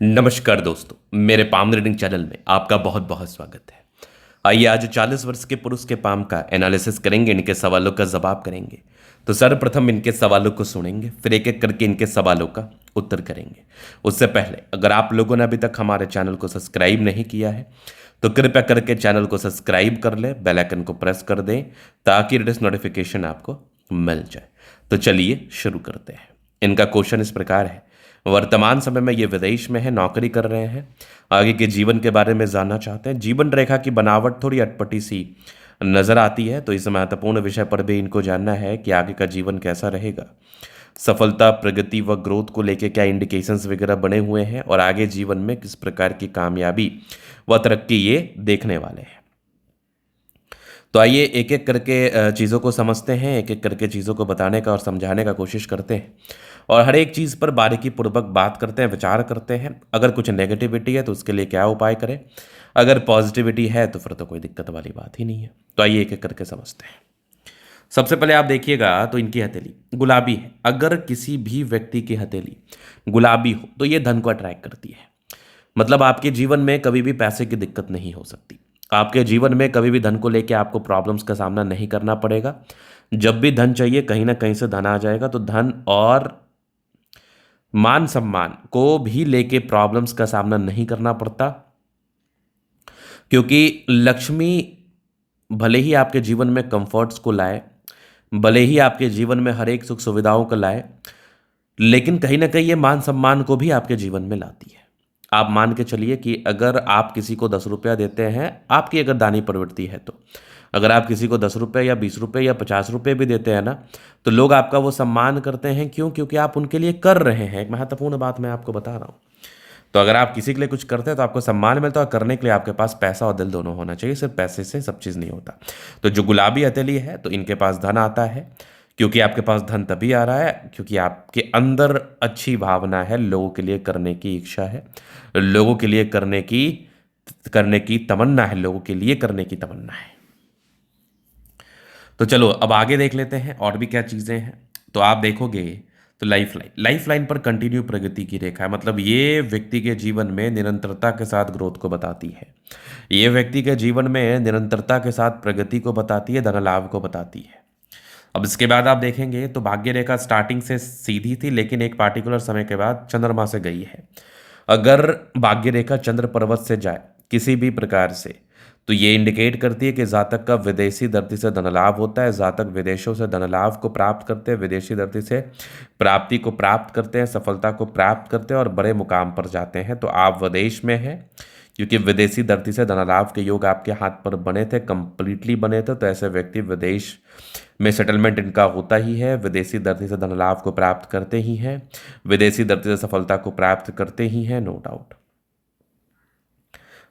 नमस्कार दोस्तों, मेरे पाम रीडिंग चैनल में आपका बहुत बहुत स्वागत है। आइए आज 40 वर्ष के पुरुष के पाम का एनालिसिस करेंगे, इनके सवालों का जवाब करेंगे। तो सर्वप्रथम इनके सवालों को सुनेंगे, फिर एक एक करके इनके सवालों का उत्तर करेंगे। उससे पहले अगर आप लोगों ने अभी तक हमारे चैनल को सब्सक्राइब नहीं किया है तो कृपया करके चैनल को सब्सक्राइब कर ले, बेल आइकन को प्रेस कर दें ताकि लेटेस्ट नोटिफिकेशन आपको मिल जाए। तो चलिए शुरू करते हैं। इनका क्वेश्चन इस प्रकार है, वर्तमान समय में ये विदेश में है, नौकरी कर रहे हैं, आगे के जीवन के बारे में जानना चाहते हैं। जीवन रेखा की बनावट थोड़ी अटपटी सी नजर आती है, तो इस महत्वपूर्ण विषय पर भी इनको जानना है कि आगे का जीवन कैसा रहेगा। सफलता, प्रगति व ग्रोथ को लेके क्या इंडिकेशंस वगैरह बने हुए हैं और आगे जीवन में किस प्रकार की कामयाबी व तरक्की ये देखने वाले हैं। तो आइए एक एक करके चीज़ों को समझते हैं, एक एक करके चीज़ों को बताने का और समझाने का कोशिश करते हैं और हर एक चीज़ पर बारीकी पूर्वक बात करते हैं, विचार करते हैं। अगर कुछ नेगेटिविटी है तो उसके लिए क्या उपाय करें, अगर पॉजिटिविटी है तो फिर तो कोई दिक्कत वाली बात ही नहीं है। तो आइए एक एक करके समझते हैं। सबसे पहले आप देखिएगा तो इनकी हथेली गुलाबी है। अगर किसी भी व्यक्ति की हथेली गुलाबी हो तो ये धन को अट्रैक्ट करती है। मतलब आपके जीवन में कभी भी पैसे की दिक्कत नहीं हो सकती। आपके जीवन में कभी भी धन को लेके आपको प्रॉब्लम्स का सामना नहीं करना पड़ेगा। जब भी धन चाहिए कहीं ना कहीं से धन आ जाएगा। तो धन और मान सम्मान को भी लेके प्रॉब्लम्स का सामना नहीं करना पड़ता, क्योंकि लक्ष्मी भले ही आपके जीवन में कंफर्ट्स को लाए, भले ही आपके जीवन में हर एक सुख सुविधाओं को लाए, लेकिन कहीं ना कहीं ये मान सम्मान को भी आपके जीवन में लाती है। आप मान के चलिए कि अगर आप किसी को 10 रुपया देते हैं, आपकी अगर दानी प्रवृत्ति है, तो अगर आप किसी को 10 रुपये या 20 रुपये या 50 रुपये भी देते हैं ना, तो लोग आपका वो सम्मान करते हैं। क्यों? क्योंकि आप उनके लिए कर रहे हैं। एक महत्वपूर्ण बात मैं आपको बता रहा हूँ। तो अगर आप किसी के लिए कुछ करते हैं तो आपको सम्मान मिलता है, और करने के लिए आपके पास पैसा और दिल दोनों होना चाहिए। सिर्फ पैसे से सब चीज़ नहीं होता। तो जो गुलाबी हथेली है तो इनके पास धन आता है, क्योंकि आपके पास धन तभी आ रहा है क्योंकि आपके अंदर अच्छी भावना है, लोगों के लिए करने की इच्छा है, लोगों के लिए करने की तमन्ना है, लोगों के लिए करने की तमन्ना है। तो चलो अब आगे देख लेते हैं और भी क्या चीज़ें हैं। तो आप देखोगे तो लाइफ लाइन पर कंटिन्यू प्रगति की रेखा है। मतलब ये व्यक्ति के जीवन में निरंतरता के साथ ग्रोथ को बताती है। ये व्यक्ति के जीवन में निरंतरता के साथ प्रगति को बताती है, धन लाभ को बताती है। अब इसके बाद आप देखेंगे तो भाग्य रेखा स्टार्टिंग से सीधी थी, लेकिन एक पार्टिकुलर समय के बाद चंद्रमा से गई है। अगर भाग्य रेखा चंद्र पर्वत से जाए किसी भी प्रकार से, तो ये इंडिकेट करती है कि जातक का विदेशी धरती से धन लाभ होता है। जातक विदेशों से धन लाभ को प्राप्त करते हैं, विदेशी धरती से प्राप्ति को प्राप्त करते हैं, सफलता को प्राप्त करते हैं और बड़े मुकाम पर जाते हैं। तो आप विदेश में हैं, क्योंकि विदेशी धरती से धन लाभ के योग आपके हाथ पर बने थे, कंप्लीटली बने थे। तो ऐसे व्यक्ति विदेश में सेटलमेंट इनका होता ही है, विदेशी धरती से धन लाभ को प्राप्त करते ही हैं, विदेशी धरती से सफलता को प्राप्त करते ही हैं, नो डाउट।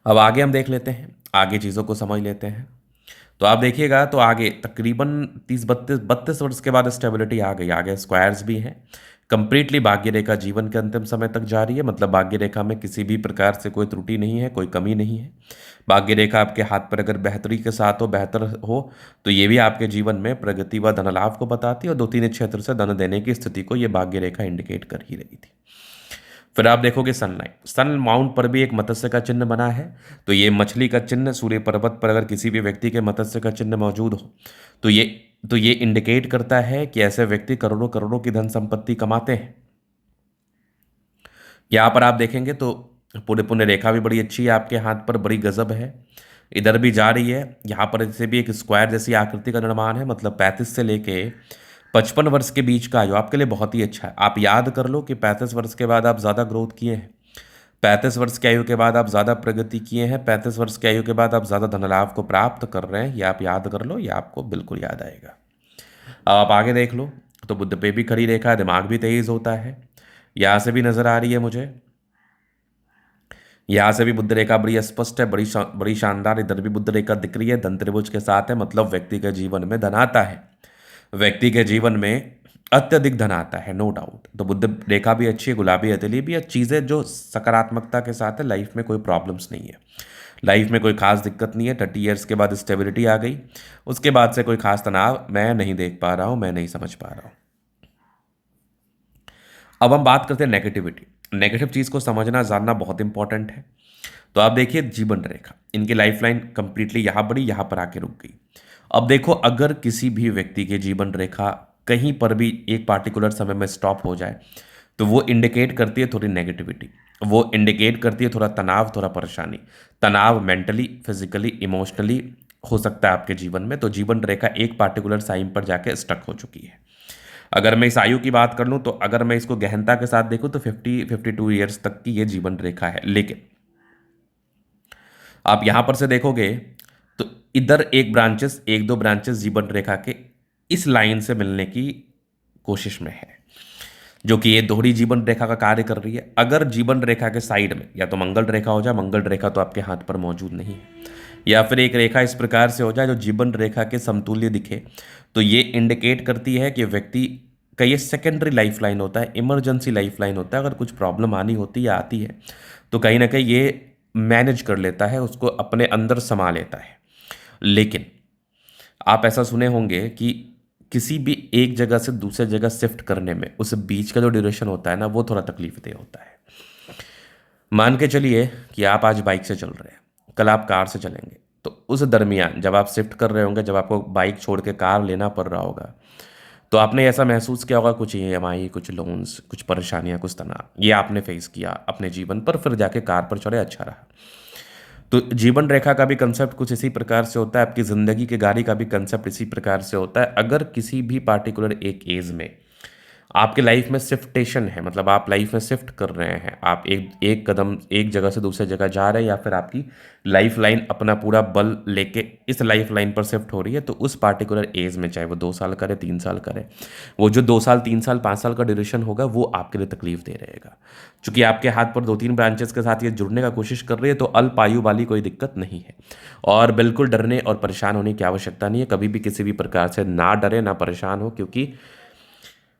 अब आगे हम देख लेते हैं, आगे चीज़ों को समझ लेते हैं। तो आप देखिएगा तो आगे तकरीबन 30 32 वर्ष के बाद स्टेबिलिटी आ गई। आगे स्क्वायर्स भी हैं। कंप्लीटली भाग्य रेखा जीवन के अंतिम समय तक जा रही है। मतलब भाग्य रेखा में किसी भी प्रकार से कोई त्रुटि नहीं है, कोई कमी नहीं है। भाग्य रेखा आपके हाथ पर अगर बेहतरी के साथ हो, बेहतर हो, तो ये भी आपके जीवन में प्रगति व धन लाभ को बताती है, और 2-3 क्षेत्र से धन देने की स्थिति को ये भाग्य रेखा इंडिकेट कर ही रही थी। फिर आप देखोगे सन माउंट पर भी एक मत्स्य का चिन्ह बना है। तो ये मछली का चिन्ह सूर्य पर्वत पर अगर किसी भी व्यक्ति के मत्स्य का चिन्ह मौजूद हो, तो ये इंडिकेट करता है कि ऐसे व्यक्ति करोड़ों करोड़ों की धन संपत्ति कमाते हैं। यहाँ पर आप देखेंगे तो पूरे पुण्य रेखा भी बड़ी अच्छी है, आपके हाथ पर बड़ी गजब है, इधर भी जा रही है। यहाँ पर इसे भी एक स्क्वायर जैसी आकृति का निर्माण है। मतलब 35 से लेके 55 वर्ष के बीच का आयु आपके लिए बहुत ही अच्छा है। आप याद कर लो कि 35 वर्ष के बाद आप ज़्यादा ग्रोथ किए हैं, 35 वर्ष की आयु के बाद आप ज़्यादा प्रगति किए हैं, 35 वर्ष की आयु के बाद आप ज़्यादा धन लाभ को प्राप्त कर रहे हैं। ये आप याद कर लो, ये आपको बिल्कुल याद आएगा। अब आप आगे देख लो तो बुद्ध पे भी खड़ी रेखा है, दिमाग भी तेज होता है। यहाँ से भी नजर आ रही है मुझे, यहाँ से भी बुद्ध रेखा बड़ी स्पष्ट है, बड़ी शानदार। इधर भी बुद्ध रेखा दिख रही है, धन त्रिभुज के साथ है। मतलब व्यक्ति के जीवन में धन आता है, व्यक्ति के जीवन में अत्यधिक धन आता है, नो डाउट। तो बुद्ध रेखा भी अच्छी है, गुलाबी हथेली भी है, चीज़ें जो सकारात्मकता के साथ है। लाइफ में कोई प्रॉब्लम्स नहीं है, लाइफ में कोई खास दिक्कत नहीं है। 30 ईयर्स के बाद स्टेबिलिटी आ गई, उसके बाद से कोई खास तनाव मैं नहीं देख पा रहा हूँ, मैं नहीं समझ पा रहा हूँ। अब हम बात करते हैं नेगेटिविटी। नेगेटिव चीज़ को समझना जानना बहुत इंपॉर्टेंट है। तो आप देखिए जीवन रेखा, इनकी लाइफ लाइन कंप्लीटली यहाँ बढ़ी, यहाँ पर आके रुक गई। अब देखो, अगर किसी भी व्यक्ति की जीवन रेखा कहीं पर भी एक पार्टिकुलर समय में स्टॉप हो जाए, तो वो इंडिकेट करती है थोड़ी नेगेटिविटी, वो इंडिकेट करती है थोड़ा तनाव, थोड़ा परेशानी। तनाव मेंटली, फिजिकली, इमोशनली हो सकता है आपके जीवन में। तो जीवन रेखा एक पार्टिकुलर साइन पर जाके स्टक हो चुकी है। अगर मैं इस आयु की बात कर लूँ, तो अगर मैं इसको गहनता के साथ देखूँ तो 52 ईयर्स तक की ये जीवन रेखा है। लेकिन आप यहां पर से देखोगे तो इधर एक दो ब्रांचेस जीवन रेखा के इस लाइन से मिलने की कोशिश में है, जो कि ये दोहरी जीवन रेखा का कार्य कर रही है। अगर जीवन रेखा के साइड में या तो मंगल रेखा हो जाए, मंगल रेखा तो आपके हाथ पर मौजूद नहीं है, या फिर एक रेखा इस प्रकार से हो जाए जो जीवन रेखा के समतुल्य दिखे, तो ये इंडिकेट करती है कि व्यक्ति का ये सेकेंडरी लाइफ लाइन होता है, इमरजेंसी लाइफ लाइन होता है। अगर कुछ प्रॉब्लम आनी होती है या आती है तो कहीं ना कहीं ये मैनेज कर लेता है, उसको अपने अंदर समा लेता है। लेकिन आप ऐसा सुने होंगे कि किसी भी एक जगह से दूसरे जगह शिफ्ट करने में उस बीच का जो ड्यूरेशन होता है ना, वो थोड़ा तकलीफदेह होता है। मान के चलिए कि आप आज बाइक से चल रहे हैं, कल आप कार से चलेंगे, तो उस दरमियान जब आप शिफ्ट कर रहे होंगे, जब आपको बाइक छोड़ के कार लेना पड़ रहा होगा, तो आपने ऐसा महसूस किया होगा कुछ ईएमआई, कुछ लोन्स, कुछ परेशानियां, कुछ तनाव, ये आपने फेस किया अपने जीवन पर, फिर जाके कार पर चढ़े, अच्छा रहा। तो जीवन रेखा का भी कंसेप्ट कुछ इसी प्रकार से होता है, आपकी ज़िंदगी की गाड़ी का भी कंसेप्ट इसी प्रकार से होता है। अगर किसी भी पार्टिकुलर एक एज में आपके लाइफ में शिफ्टेशन है, मतलब आप लाइफ में शिफ्ट कर रहे हैं, आप एक एक कदम एक जगह से दूसरे जगह जा रहे हैं, या फिर आपकी लाइफ लाइन अपना पूरा बल लेके इस लाइफ लाइन पर शिफ्ट हो रही है, तो उस पार्टिकुलर एज में, चाहे वो 2 साल करे, 3 साल करे, वो जो 2 साल, 3 साल, 5 साल का ड्यूरेशन होगा, वो आपके लिए तकलीफ दे रहेगा। चूंकि आपके हाथ पर 2-3 ब्रांचेस के साथ ये जुड़ने का कोशिश कर रही है, तो अल्प आयु वाली कोई दिक्कत नहीं है। और बिल्कुल डरने और परेशान होने की आवश्यकता नहीं है। कभी भी किसी भी प्रकार से ना डरे, ना परेशान हो, क्योंकि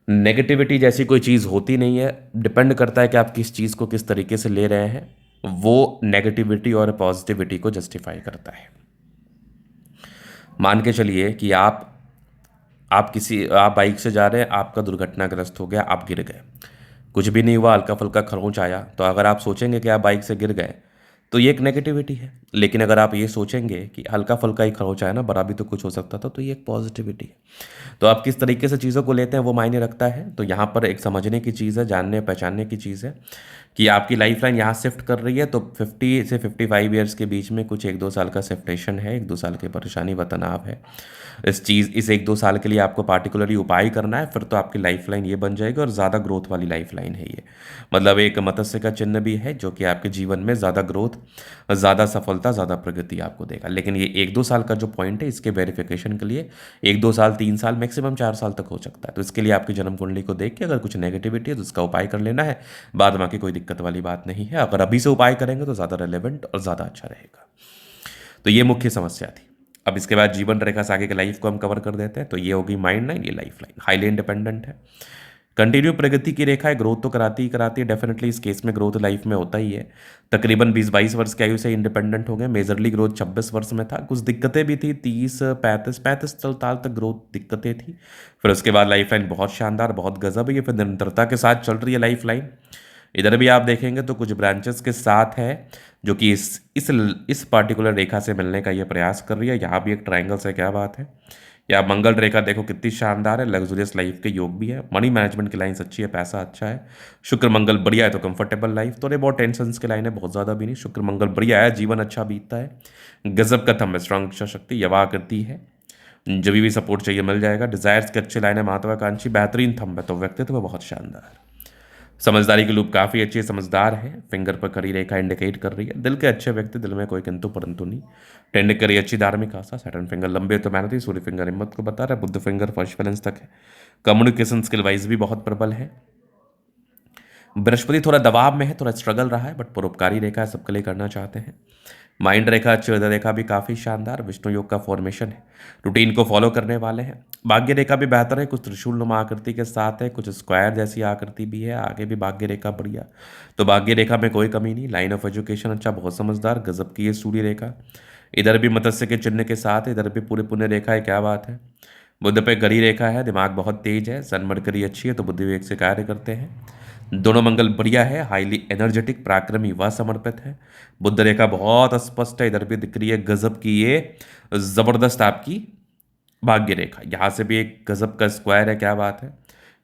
नेगेटिविटी जैसी कोई चीज़ होती नहीं है। डिपेंड करता है कि आप किस चीज़ को किस तरीके से ले रहे हैं, वो नेगेटिविटी और पॉजिटिविटी को जस्टिफाई करता है। मान के चलिए कि आप बाइक से जा रहे हैं, आपका दुर्घटनाग्रस्त हो गया, आप गिर गए, कुछ भी नहीं हुआ, हल्का फुल्का खरोंच आया, तो अगर आप सोचेंगे कि आप बाइक से गिर गए, तो ये एक नेगेटिविटी है। लेकिन अगर आप ये सोचेंगे कि हल्का फुल्का ही खरोंच आया ना, बड़ा भी तो कुछ हो सकता था, तो ये एक पॉजिटिविटी है। तो आप किस तरीके से चीज़ों को लेते हैं वो मायने रखता है। तो यहाँ पर एक समझने की चीज़ है, जानने पहचानने की चीज़ है कि आपकी लाइफ लाइन यहाँ शिफ्ट कर रही है, तो 50 से 55 ईयर्स के बीच में कुछ 1-2 साल का शिफ्टेशन है, 1-2 साल की परेशानी व तनाव है। इस 1-2 साल के लिए आपको पार्टिकुलरली उपाय करना है, फिर तो आपकी लाइफ लाइन ये बन जाएगी, और ज़्यादा ग्रोथ वाली लाइफ लाइन है ये। मतलब एक मत्स्य का चिन्ह भी है, जो कि आपके जीवन में ज़्यादा ग्रोथ, ज़्यादा सफलता, ज़्यादा प्रगति आपको देगा। लेकिन ये 1-2 साल का जो पॉइंट है, इसके वेरिफिकेशन के लिए 1-2 साल, 3 साल, मैक्सिमम 4 साल तक हो सकता है। तो इसके लिए आपकी जन्म कुंडली को देख के अगर कुछ नेगेटिविटी है तो उसका उपाय कर लेना है, बाद बाकी कोई दिक्कत वाली बात नहीं है। अगर अभी से उपाय करेंगे तो ज़्यादा रेलेवेंट और ज़्यादा अच्छा रहेगा। तो ये मुख्य समस्या थी। अब इसके बाद जीवन रेखा से आगे के लाइफ को हम कवर कर देते हैं। तो ये होगी माइंड लाइन, ये लाइफ लाइन हाईली इंडिपेंडेंट है, कंटिन्यू प्रगति की रेखा है, ग्रोथ तो कराती ही कराती है। डेफिनेटली इस केस में ग्रोथ लाइफ में होता ही है। तकरीबन 20-22 वर्ष की आयु से इंडिपेंडेंट हो गए। मेजरली ग्रोथ 26 वर्ष में था, कुछ दिक्कतें भी थी, 30-35 साल तक ग्रोथ दिक्कतें थी। फिर उसके बाद लाइफ लाइन बहुत शानदार, बहुत गजब है, ये फिर निरंतरता के साथ चल रही है लाइफ लाइन। इधर भी आप देखेंगे तो कुछ ब्रांचेस के साथ है, जो कि इस पार्टिकुलर रेखा से मिलने का ये प्रयास कर रही है। यहाँ भी एक ट्राइंगल से, क्या बात है। या मंगल रेखा देखो कितनी शानदार है, लग्जरियस लाइफ के योग भी है, मनी मैनेजमेंट की लाइन्स अच्छी है, पैसा अच्छा है। शुक्र मंगल बढ़िया है तो कंफर्टेबल लाइफ, थोड़े बहुत टेंशन की लाइन है, बहुत ज़्यादा भी नहीं। शुक्र मंगल बढ़िया है, जीवन अच्छा बीतता है। गजब का थंब है, स्ट्रांग इच्छा शक्ति, यवा करती है, जब भी सपोर्ट चाहिए मिल जाएगा। डिजायर्स के अच्छे लाइन है, महत्वाकांक्षी, बेहतरीन थंब है। तो व्यक्तित्व बहुत शानदार। समझदारी की लूप काफ़ी अच्छी है, समझदार है। फिंगर पर खड़ी रेखा इंडिकेट कर रही है दिल के अच्छे व्यक्ति, दिल में कोई किंतु परंतु नहीं। टेंड करी अच्छी धार्मिक आशा। सैटर्न फिंगर लंबे तो मेहनती, सूर्य फिंगर हिम्मत को बता रहा है, बुद्ध फिंगर फर्स्ट बैलेंस तक है। कम्युनिकेशन स्किल वाइज भी बहुत प्रबल है। बृहस्पति थोड़ा दबाव में है, थोड़ा स्ट्रगल रहा है, बट परोपकारी रेखा है, सबके लिए करना चाहते हैं। माइंड रेखा अच्छी, हृदय रेखा भी काफ़ी शानदार, विष्णु योग का फॉर्मेशन है, रूटीन को फॉलो करने वाले हैं। भाग्य रेखा भी बेहतर है, कुछ त्रिशूल नुमा आकृति के साथ है, कुछ स्क्वायर जैसी आकृति भी है, आगे भी भाग्य रेखा बढ़िया। तो भाग्य रेखा में कोई कमी नहीं। लाइन ऑफ एजुकेशन अच्छा, बहुत समझदार, गजब की ये सूर्य रेखा। इधर भी मत्स्य के चिन्ह के साथ, इधर भी पूरे पुण्य रेखा है, क्या बात है। बुद्ध पे गरी रेखा है, दिमाग बहुत तेज है। सन मरकरी अच्छी है, तो बुद्धि विवेक से कार्य करते हैं। दोनों मंगल बढ़िया है, हाईली एनर्जेटिक, पराक्रमी व समर्पित है। बुध रेखा बहुत स्पष्ट है, इधर भी दिख रही है गजब की ये जबरदस्त आपकी भाग्य रेखा, यहाँ से भी एक गजब का स्क्वायर है, क्या बात है।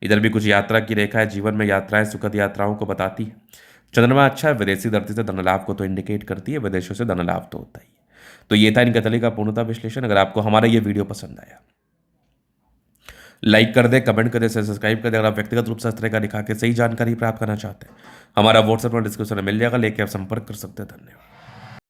इधर भी कुछ यात्रा की रेखा है, जीवन में यात्राएं सुखद यात्राओं को बताती है। चंद्रमा अच्छा है, विदेशी धरती से धन लाभ को तो इंडिकेट करती है, विदेशों से धन लाभ तो होता ही है। तो ये था इनका तले का पूर्णता विश्लेषण। अगर आपको हमारा ये वीडियो पसंद आया, लाइक कर दे, कमेंट कर दे, सब्सक्राइब कर दे। अगर आप व्यक्तिगत रूप से इस तरह का दिखा के सही जानकारी प्राप्त करना चाहते हैं, हमारा व्हाट्सएप और डिस्क्रिप्शन में मिल जाएगा, लेके आप संपर्क कर सकते हैं। धन्यवाद।